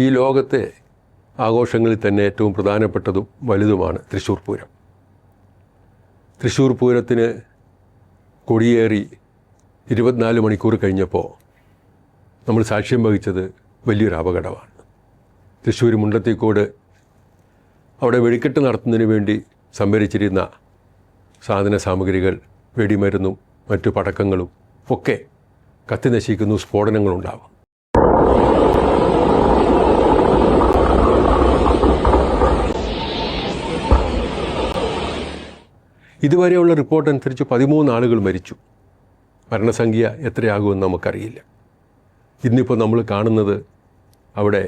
ഈ ലോകത്തെ ആഘോഷങ്ങളിൽ തന്നെ ഏറ്റവും പ്രധാനപ്പെട്ടതും വലുതുമാണ് തൃശ്ശൂർ പൂരം. തൃശ്ശൂർ പൂരത്തിന് കൊടിയേറി 24 മണിക്കൂർ കഴിഞ്ഞപ്പോൾ നമ്മൾ സാക്ഷ്യം വഹിച്ചത് വലിയൊരു അപകടമാണ്. തൃശ്ശൂർ മുണ്ടത്തിക്കോട് അവിടെ വെടിക്കെട്ട് നടത്തുന്നതിന് വേണ്ടി സംഭരിച്ചിരുന്ന സാധന സാമഗ്രികൾ, വെടിമരുന്നും മറ്റു പടക്കങ്ങളും ഒക്കെ കത്തി നശിക്കുന്നു, സ്ഫോടനങ്ങളുണ്ടാവും. ഇതുവരെയുള്ള റിപ്പോർട്ട് അനുസരിച്ച് 13 ആളുകൾ മരിച്ചു. മരണസംഖ്യ എത്രയാകുമെന്ന് നമുക്കറിയില്ല. ഇന്നിപ്പോൾ നമ്മൾ കാണുന്നത് അവിടെ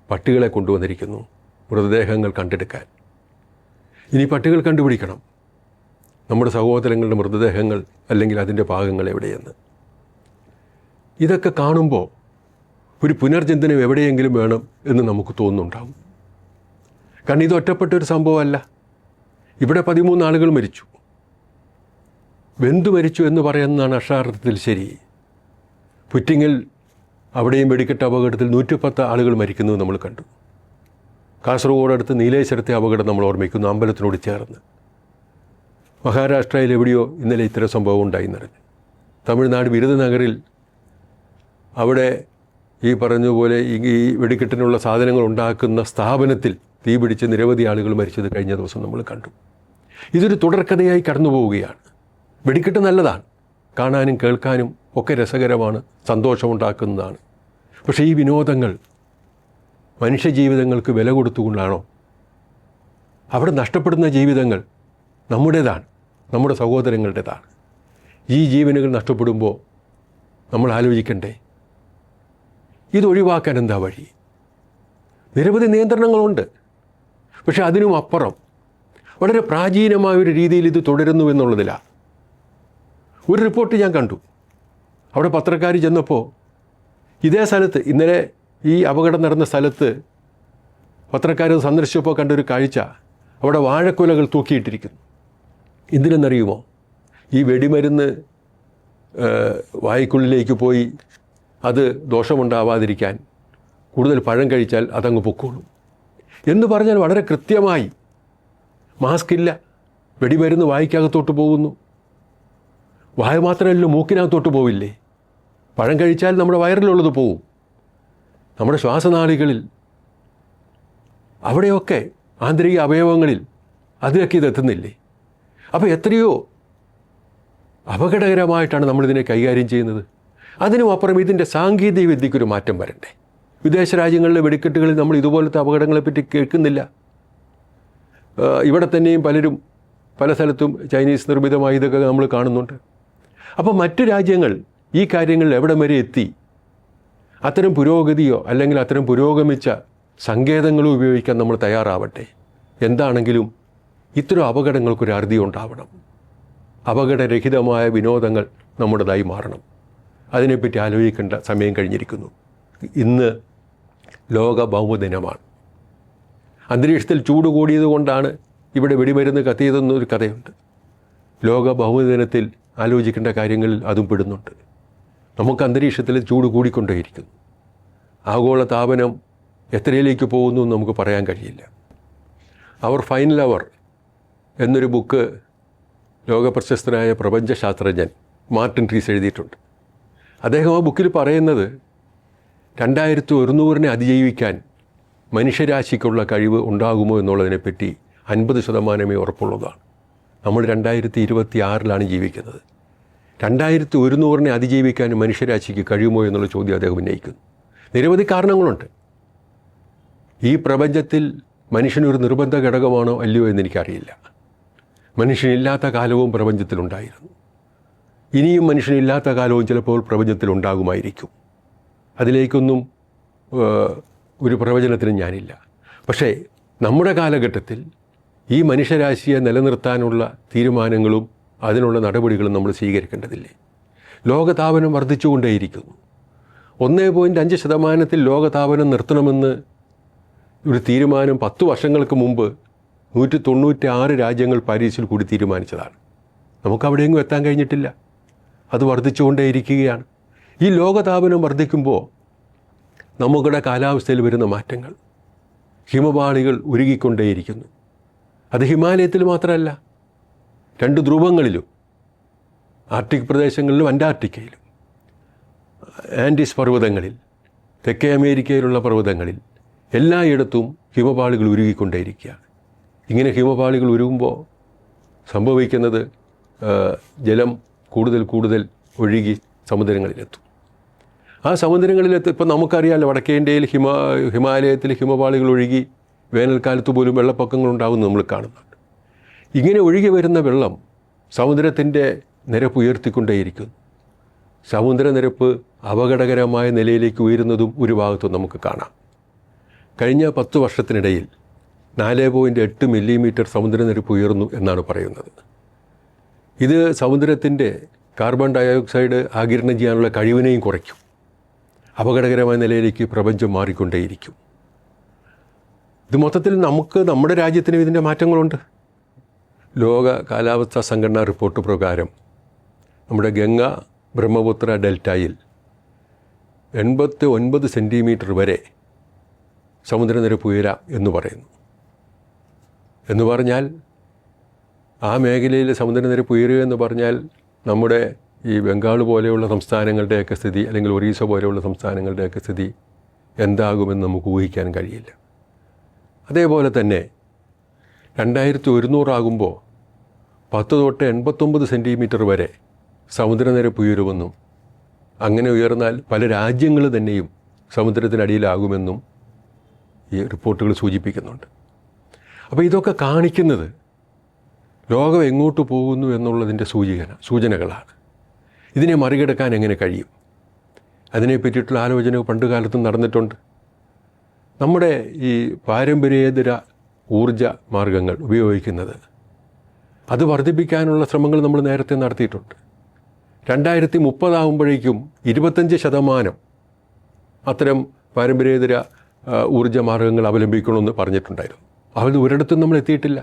പട്ടികളെ കൊണ്ടുവന്നിരിക്കുന്നു മൃതദേഹങ്ങൾ കണ്ടെടുക്കാൻ. ഇനി പട്ടികൾ കണ്ടുപിടിക്കണം നമ്മുടെ സഹോദരങ്ങളുടെ മൃതദേഹങ്ങൾ അല്ലെങ്കിൽ അതിൻ്റെ ഭാഗങ്ങൾ എവിടെയെന്ന്. ഇതൊക്കെ കാണുമ്പോൾ ഒരു പുനർചിന്തനം എവിടെയെങ്കിലും വേണം എന്ന് നമുക്ക് തോന്നുന്നുണ്ടാവും. കാരണം ഇത് ഒറ്റപ്പെട്ടൊരു സംഭവമല്ല. ഇവിടെ 13 ആളുകൾ മരിച്ചു. വെന്തു മരിച്ചു എന്ന് പറയുന്നതാണ് അക്ഷരാർത്ഥത്തിൽ ശരി. പുറ്റിങ്ങൽ അവിടെയും വെടിക്കെട്ട് അപകടത്തിൽ 110 ആളുകൾ മരിക്കുന്നത് നമ്മൾ കണ്ടു. കാസർഗോഡ് അടുത്ത് നീലേശ്വരത്തെ അപകടം നമ്മൾ ഓർമ്മിക്കുന്നു, അമ്പലത്തിനോട് ചേർന്ന്. മഹാരാഷ്ട്രയിൽ എവിടെയോ ഇന്നലെ ഇത്തരം സംഭവം ഉണ്ടായിന്നറിഞ്ഞു. തമിഴ്നാട് വിരുദനഗറിൽ അവിടെ ഈ പറഞ്ഞതുപോലെ ഈ വെടിക്കെട്ടിനുള്ള സാധനങ്ങൾ ഉണ്ടാക്കുന്ന സ്ഥാപനത്തിൽ തീപിടിച്ച് നിരവധി ആളുകൾ മരിച്ചത് കഴിഞ്ഞ ദിവസം നമ്മൾ കണ്ടു. ഇതൊരു തുടർക്കഥയായി കടന്നു പോവുകയാണ്. വെടിക്കെട്ട് നല്ലതാണ്, കാണാനും കേൾക്കാനും ഒക്കെ രസകരമാണ്, സന്തോഷമുണ്ടാക്കുന്നതാണ്. പക്ഷേ ഈ വിനോദങ്ങൾ മനുഷ്യജീവിതങ്ങൾക്ക് വില കൊടുത്തുകൊണ്ടാണോ? അവിടെ നഷ്ടപ്പെടുന്ന ജീവിതങ്ങൾ നമ്മുടേതാണ്, നമ്മുടെ സഹോദരങ്ങളുടേതാണ്. ഈ ജീവനുകൾ നഷ്ടപ്പെടുമ്പോൾ നമ്മൾ ആലോചിക്കണ്ടേ, ഇതൊഴിവാക്കാൻ എന്താ വഴി? നിരവധി നിയന്ത്രണങ്ങളുണ്ട്. പക്ഷെ അതിനും അപ്പുറം വളരെ പ്രാചീനമായൊരു രീതിയിൽ ഇത് തുടരുന്നു എന്നുള്ളതിലാണ്. ഒരു റിപ്പോർട്ട് ഞാൻ കണ്ടു. അവിടെ പത്രക്കാർ ചെന്നപ്പോൾ ഇതേ സ്ഥലത്ത്, ഇന്നലെ ഈ അപകടം നടന്ന സ്ഥലത്ത് പത്രക്കാർ സന്ദർശിച്ചപ്പോൾ കണ്ടൊരു കാഴ്ച, അവിടെ വാഴക്കുലകൾ തൂക്കിയിട്ടിരിക്കുന്നു. എന്തിനെന്നറിയുമോ? ഈ വെടിമരുന്ന് വായ്ക്കുള്ളിലേക്ക് പോയി അത് ദോഷമുണ്ടാവാതിരിക്കാൻ, കൂടുതൽ പഴം കഴിച്ചാൽ അതങ്ങ് പൊക്കോളും എന്ന് പറഞ്ഞാൽ വളരെ കൃത്യമായി. മാസ്ക് ഇല്ല, വെടിമരുന്ന് വായ്ക്കകത്തോട്ട് പോകുന്നു. വായ മാത്രമല്ല, മൂക്കിനകത്തോട്ട് പോവില്ലേ? പഴം കഴിച്ചാൽ നമ്മുടെ വയറിലുള്ളത് പോവും, നമ്മുടെ ശ്വാസനാളികളിൽ, അവിടെയൊക്കെ ആന്തരിക അവയവങ്ങളിൽ അതിലൊക്കെ ഇതെത്തുന്നില്ലേ? അപ്പോൾ എത്രയോ അപകടകരമായിട്ടാണ് നമ്മളിതിനെ കൈകാര്യം ചെയ്യുന്നത്. അതിനും അപ്പുറം ഇതിൻ്റെ സാങ്കേതിക വിദ്യയ്ക്കൊരു മാറ്റം വരണ്ടേ? വിദേശ രാജ്യങ്ങളിലെ വെടിക്കെട്ടുകളിൽ നമ്മൾ ഇതുപോലത്തെ അപകടങ്ങളെപ്പറ്റി കേൾക്കുന്നില്ല. ഇവിടെ തന്നെയും പലരും പല സ്ഥലത്തും ചൈനീസ് നിർമ്മിതമായ ഇതൊക്കെ നമ്മൾ കാണുന്നുണ്ട്. അപ്പോൾ മറ്റു രാജ്യങ്ങൾ ഈ കാര്യങ്ങളിൽ എവിടം വരെ എത്തി? അത്തരം പുരോഗതിയോ അല്ലെങ്കിൽ അത്തരം പുരോഗമിച്ച സങ്കേതങ്ങളോ ഉപയോഗിക്കാൻ നമ്മൾ തയ്യാറാവട്ടെ. എന്താണെങ്കിലും ഇത്തരം അപകടങ്ങൾക്കൊരു അറുതി ഉണ്ടാവണം. അപകടരഹിതമായ വിനോദങ്ങൾ നമ്മുടേതായി മാറണം. അതിനെപ്പറ്റി ആലോചിക്കേണ്ട സമയം കഴിഞ്ഞിരിക്കുന്നു. ഇന്ന് ലോക ഭൗമദിനമാണ്. അന്തരീക്ഷത്തിൽ ചൂട് കൂടിയത് കൊണ്ടാണ് ഇവിടെ വെടിമരുന്ന് കത്തിയതെന്നൊരു കഥയുണ്ട്. ലോക ഭൗമദിനത്തിൽ ആലോചിക്കേണ്ട കാര്യങ്ങളിൽ അതും പെടുന്നുണ്ട്. നമുക്ക് അന്തരീക്ഷത്തിൽ ചൂട് കൂടിക്കൊണ്ടേയിരിക്കുന്നു. ആഗോള താപനം എത്രയിലേക്ക് പോകുന്നു എന്ന് നമുക്ക് പറയാൻ കഴിയില്ല. അവർ ഫൈനൽ അവർ എന്നൊരു ബുക്ക് ലോകപ്രശസ്തനായ പ്രപഞ്ചശാസ്ത്രജ്ഞൻ മാർട്ടിൻ റീസ് എഴുതിയിട്ടുണ്ട്. അദ്ദേഹം ആ ബുക്കിൽ പറയുന്നത് 2100 അതിജീവിക്കാൻ മനുഷ്യരാശിക്കുള്ള കഴിവ് ഉണ്ടാകുമോ എന്നുള്ളതിനെപ്പറ്റി 50% ഉറപ്പുള്ളതാണ്. നമ്മൾ 2026 ജീവിക്കുന്നത്. 2100 അതിജീവിക്കാൻ മനുഷ്യരാശിക്ക് കഴിയുമോ എന്നുള്ള ചോദ്യം അദ്ദേഹം ഉന്നയിക്കുന്നു. നിരവധി കാരണങ്ങളുണ്ട്. ഈ പ്രപഞ്ചത്തിൽ മനുഷ്യനൊരു നിർബന്ധ ഘടകമാണോ അല്ലയോ എന്നെനിക്കറിയില്ല. മനുഷ്യനില്ലാത്ത കാലവും പ്രപഞ്ചത്തിലുണ്ടായിരുന്നു. ഇനിയും മനുഷ്യനില്ലാത്ത കാലവും ചിലപ്പോൾ പ്രപഞ്ചത്തിലുണ്ടാകുമായിരിക്കും. അതിലേക്കൊന്നും ഒരു പ്രവചനത്തിനും ഞാനില്ല. പക്ഷേ നമ്മുടെ കാലഘട്ടത്തിൽ ഈ മനുഷ്യരാശിയെ നിലനിർത്താനുള്ള തീരുമാനങ്ങളും അതിനുള്ള നടപടികളും നമ്മൾ സ്വീകരിക്കേണ്ടതില്ലേ? ലോകതാപനം വർദ്ധിച്ചുകൊണ്ടേയിരിക്കുന്നു. 1.5% ലോകതാപനം നിർത്തണമെന്ന് ഒരു തീരുമാനം 10 വർഷങ്ങൾക്ക് മുമ്പ് 196 രാജ്യങ്ങൾ പാരീസിൽ കൂടി തീരുമാനിച്ചതാണ്. നമുക്കവിടെയെങ്കിലും എത്താൻ കഴിഞ്ഞിട്ടില്ല. അത് വർദ്ധിച്ചുകൊണ്ടേയിരിക്കുകയാണ്. ഈ ലോകതാപനം വർദ്ധിക്കുമ്പോൾ നമ്മുടെ കാലാവസ്ഥയിൽ വരുന്ന മാറ്റങ്ങൾ. ഹിമപാളികൾ ഉരുകിക്കൊണ്ടേയിരിക്കുന്നു. അത് ഹിമാലയത്തിൽ മാത്രമല്ല, 2 ധ്രുവങ്ങളിലും, ആർട്ടിക് പ്രദേശങ്ങളിലും അന്റാർട്ടിക്കയിലും, ആൻഡീസ് പർവ്വതങ്ങളിൽ, തെക്കേ അമേരിക്കയിലുള്ള പർവ്വതങ്ങളിൽ എല്ലായിടത്തും ഹിമപാളികൾ ഉരുകിക്കൊണ്ടേയിരിക്കുകയാണ്. ഇങ്ങനെ ഹിമപാളികൾ ഉരുകുമ്പോൾ സംഭവിക്കുന്നത് ജലം കൂടുതൽ കൂടുതൽ ഒഴുകി സമുദ്രങ്ങളിലെത്തും. ആ സമുദ്രങ്ങളിലെത്തും. ഇപ്പം നമുക്കറിയാമല്ലോ, വടക്കേ ഇന്ത്യയിൽ ഹിമാലയത്തിൽ ഹിമപാളികൾ ഒഴുകി വേനൽക്കാലത്ത് പോലും വെള്ളപ്പൊക്കങ്ങളുണ്ടാകുന്നത് നമ്മൾ കാണുന്നുണ്ട്. ഇങ്ങനെ ഒഴുകി വരുന്ന വെള്ളം സമുദ്രത്തിൻ്റെ നിരപ്പ് ഉയർത്തിക്കൊണ്ടേയിരിക്കുന്നു. സമുദ്രനിരപ്പ് അപകടകരമായ നിലയിലേക്ക് ഉയരുന്നതും ഒരു ഭാഗത്തും നമുക്ക് കാണാം. കഴിഞ്ഞ 10 വർഷത്തിനിടയിൽ 4.8 മില്ലിമീറ്റർ സമുദ്രനിരപ്പ് ഉയർന്നു എന്നാണ് പറയുന്നത്. ഇത് സമുദ്രത്തിൻ്റെ കാർബൺ ഡയോക്സൈഡ് ആഗിരണം ചെയ്യാനുള്ള കഴിവിനെയും കുറയ്ക്കും. അപകടകരമായ നിലയിലേക്ക് പ്രപഞ്ചം മാറിക്കൊണ്ടേയിരിക്കും. ഇത് മൊത്തത്തിൽ നമ്മുടെ രാജ്യത്തിനും ഇതിൻ്റെ മാറ്റങ്ങളുണ്ട്. ലോക കാലാവസ്ഥാ സംഘടനാ റിപ്പോർട്ട് പ്രകാരം നമ്മുടെ ഗംഗ ബ്രഹ്മപുത്ര ഡെൽറ്റയിൽ 89 സെൻറ്റിമീറ്റർ വരെ സമുദ്രനിരപ്പ് ഉയരാം എന്ന് പറയുന്നു. എന്ന് പറഞ്ഞാൽ ആ മേഖലയിൽ സമുദ്രനിരപ്പ് ഉയരുക എന്ന് പറഞ്ഞാൽ നമ്മുടെ ഈ ബംഗാൾ പോലെയുള്ള സംസ്ഥാനങ്ങളുടെയൊക്കെ സ്ഥിതി, അല്ലെങ്കിൽ ഒറീസ പോലെയുള്ള സംസ്ഥാനങ്ങളുടെയൊക്കെ സ്ഥിതി എന്താകുമെന്ന് നമുക്ക് ഊഹിക്കാൻ കഴിയില്ല. അതേപോലെ തന്നെ 2100 ആകുമ്പോൾ 10 തൊട്ട് 89 സെൻറ്റിമീറ്റർ വരെ സമുദ്രനിരപ്പ് ഉയരുമെന്നും, അങ്ങനെ ഉയർന്നാൽ പല രാജ്യങ്ങൾ തന്നെയും സമുദ്രത്തിനടിയിലാകുമെന്നും ഈ റിപ്പോർട്ടുകൾ സൂചിപ്പിക്കുന്നുണ്ട്. അപ്പോൾ ഇതൊക്കെ കാണിക്കുന്നത് ലോകം എങ്ങോട്ട് പോകുന്നു എന്നുള്ളതിൻ്റെ സൂചനകളാണ്. ഇതിനെ മറികടക്കാൻ എങ്ങനെ കഴിയും? അതിനെപ്പറ്റിയിട്ടുള്ള ആലോചന പണ്ട് കാലത്തും നടന്നിട്ടുണ്ട്. നമ്മുടെ ഈ പാരമ്പര്യേതര ഊർജ മാർഗങ്ങൾ ഉപയോഗിക്കുന്നത്, അത് വർദ്ധിപ്പിക്കാനുള്ള ശ്രമങ്ങൾ നമ്മൾ നേരത്തെ നടത്തിയിട്ടുണ്ട്. 2030 ആകുമ്പോഴേക്കും 25% അത്തരം പാരമ്പര്യേതര ഊർജ്ജ മാർഗങ്ങൾ അവലംബിക്കണമെന്ന് പറഞ്ഞിട്ടുണ്ടായിരുന്നു. അത് ഒരിടത്തും നമ്മൾ എത്തിയിട്ടില്ല.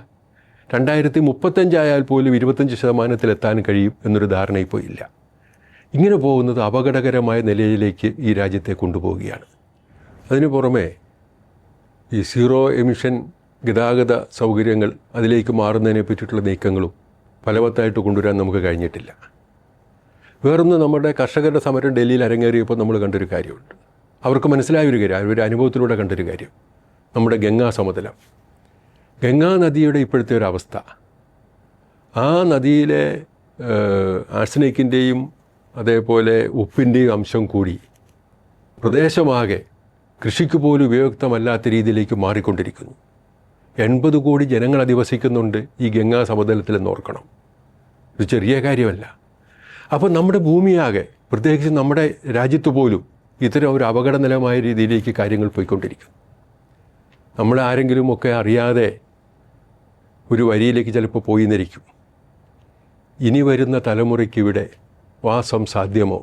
2035 ആയാൽ പോലും 25% കഴിയും എന്നൊരു ധാരണ ഇപ്പോൾ ഇല്ല. ഇങ്ങനെ പോകുന്നത് അപകടകരമായ നിലയിലേക്ക് ഈ രാജ്യത്തെ കൊണ്ടുപോവുകയാണ്. അതിനു പുറമെ ഈ സീറോ എമിഷൻ ഗതാഗത സൗകര്യങ്ങൾ, അതിലേക്ക് മാറുന്നതിനെ പറ്റിയിട്ടുള്ള നീക്കങ്ങളും ഫലവത്തായിട്ട് കൊണ്ടുവരാൻ നമുക്ക് കഴിഞ്ഞിട്ടില്ല. വേറൊന്ന്, നമ്മുടെ കർഷകരുടെ സമരം ഡൽഹിയിൽ അരങ്ങേറിയപ്പോൾ നമ്മൾ കണ്ടൊരു കാര്യമുണ്ട്. അവർക്ക് മനസ്സിലായൊരു കാര്യം, അവരുടെ അനുഭവത്തിലൂടെ കണ്ടൊരു കാര്യം, നമ്മുടെ ഗംഗാ സമതലം, ഗംഗാ നദിയുടെ ഇപ്പോഴത്തെ ഒരു അവസ്ഥ, ആ നദിയിലെ ആഴ്സനിക്കിൻ്റെയും അതേപോലെ ഉപ്പിൻ്റെയും അംശം കൂടി പ്രദേശമാകെ കൃഷിക്ക് പോലും ഉപയുക്തമല്ലാത്ത രീതിയിലേക്ക് മാറിക്കൊണ്ടിരിക്കുന്നു. 80 കോടി ജനങ്ങൾ അധിവസിക്കുന്നുണ്ട് ഈ ഗംഗാ സമതലത്തിലെന്ന് ഓർക്കണം. ഇത് ചെറിയ കാര്യമല്ല. അപ്പോൾ നമ്മുടെ ഭൂമിയാകെ, പ്രത്യേകിച്ച് നമ്മുടെ രാജ്യത്ത് പോലും ഇത്തരം ഒരു അപകടനിലമായ രീതിയിലേക്ക് കാര്യങ്ങൾ പോയിക്കൊണ്ടിരിക്കുന്നു. നമ്മളാരെങ്കിലുമൊക്കെ അറിയാതെ ഒരു വരിയിലേക്ക് ചിലപ്പോൾ പോയി നിരിക്കും. ഇനി വരുന്ന തലമുറയ്ക്ക് ഇവിടെ വാസം സാധ്യമോ,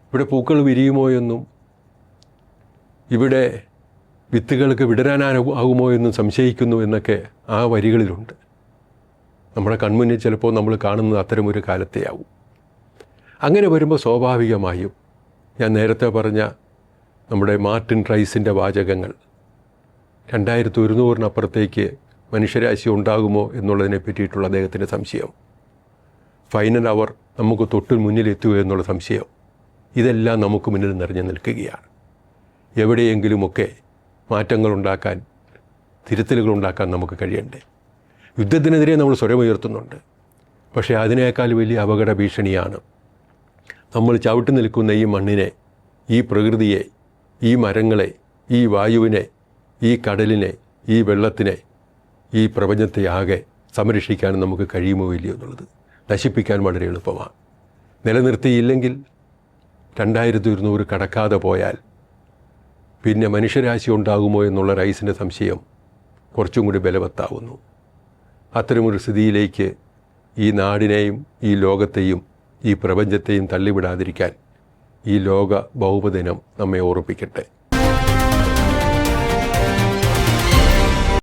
ഇവിടെ പൂക്കൾ വിരിയുമോ എന്നും, ഇവിടെ വിത്തുകൾക്ക് വിടരാനാകുമോ എന്നും സംശയിക്കുന്നു എന്നൊക്കെ ആ വരികളിലുണ്ട്. നമ്മുടെ കൺമുന്നിൽ ചിലപ്പോൾ നമ്മൾ കാണുന്നത് അത്തരമൊരു കാലത്തെയാവും. അങ്ങനെ വരുമ്പോൾ സ്വാഭാവികമായും ഞാൻ നേരത്തെ പറഞ്ഞ നമ്മുടെ മാർട്ടിൻ റൈസിൻ്റെ വാചകങ്ങൾ, 2100-നപ്പുറത്തേക്ക് മനുഷ്യരാശി ഉണ്ടാകുമോ എന്നുള്ളതിനെ പറ്റിയിട്ടുള്ള അദ്ദേഹത്തിൻ്റെ സംശയം, ഫൈനൽ അവർ നമുക്ക് തൊട്ട് മുന്നിലെത്തുക എന്നുള്ള സംശയം, ഇതെല്ലാം നമുക്ക് മുന്നിൽ നിറഞ്ഞു നിൽക്കുകയാണ്. എവിടെയെങ്കിലുമൊക്കെ മാറ്റങ്ങളുണ്ടാക്കാൻ, തിരുത്തലുകളുണ്ടാക്കാൻ നമുക്ക് കഴിയണ്ടേ? യുദ്ധത്തിനെതിരെ നമ്മൾ സ്വരമുയർത്തുന്നുണ്ട്. പക്ഷേ അതിനേക്കാൾ വലിയ അപകട ഭീഷണിയാണ് നമ്മൾ ചവിട്ടി നിൽക്കുന്ന ഈ മണ്ണിനെ, ഈ പ്രകൃതിയെ, ഈ മരങ്ങളെ, ഈ വായുവിനെ, ഈ കടലിനെ, ഈ വെള്ളത്തിനെ, ഈ പ്രപഞ്ചത്തെ ആകെ സംരക്ഷിക്കാൻ നമുക്ക് കഴിയുമോ ഇല്ലയോ എന്നുള്ളത്. നശിപ്പിക്കാൻ വളരെ എളുപ്പമാണ്. നിലനിർത്തിയില്ലെങ്കിൽ 2200 കടക്കാതെ പോയാൽ പിന്നെ മനുഷ്യരാശി ഉണ്ടാകുമോ എന്നുള്ള റൈസിൻ്റെ സംശയം കുറച്ചും കൂടി ബലവത്താവുന്നു. അത്തരമൊരു സ്ഥിതിയിലേക്ക് ഈ നാടിനെയും ഈ ലോകത്തെയും ഈ പ്രപഞ്ചത്തെയും തള്ളിവിടാതിരിക്കാൻ ഈ ലോക ഭൗമദിനം നമ്മെ ഓർമ്മിപ്പിക്കട്ടെ.